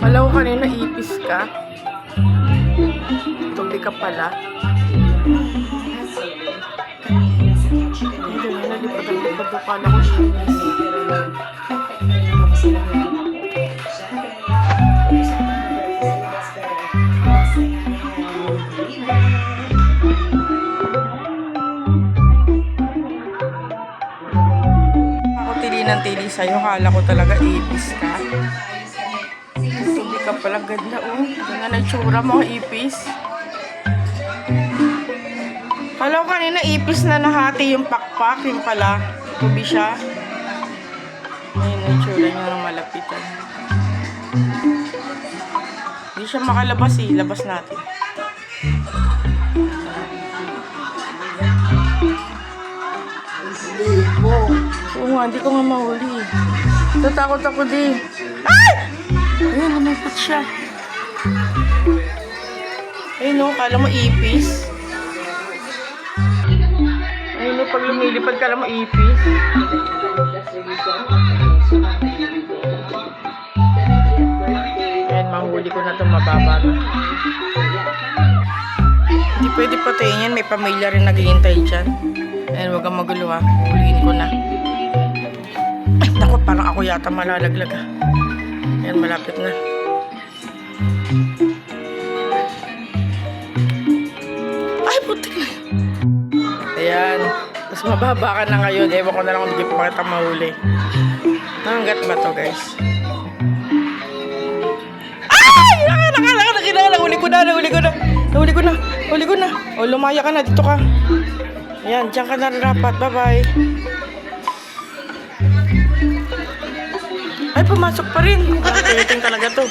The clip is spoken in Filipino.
Kala ko kanina ipis ka. Tubi ka pala. Hindi na nalipad-lipad ko. Kala ko ipis. Ako tili ng tili sa'yo. Kala ko talaga ipis ka. Tubi ka pala. Ganda oh. Ganda na itsura mo, ipis. Kala ko kanina ipis na nahati yung pakpak. Yung pala. Tubi siya. Ayun na itsura niya ng malapitan. Hindi siya makalabas eh. Labas natin. Oo nga, hindi ko nga mahuli. Tatakot ako di. Ay! Ayun, lumipot siya. Ayun o, kala mo ipis. Ayun o, pag lumilipad kala mo ipis. Ayun, mahuli ko na itong mababa. Hindi pwede patayin yan. May pamilya rin naghihintay dyan. Ayun, huwag kang magulo ha. Huliin ko na. Ay, naku, parang ako yata malalaglag ha. Ayan, malapit na. Ay, putik na. Ayan. Mas mababa ka na ngayon. Ewan ko na lang kung hindi pa kita mahuli. Nanggat ba to, guys? Ay! Nakala! Huli ko na. O, lumaya ka na. Dito ka. Ayan, dyan ka na rapat. Bye-bye. Ay, pumasok pa rin. Ang talaga to.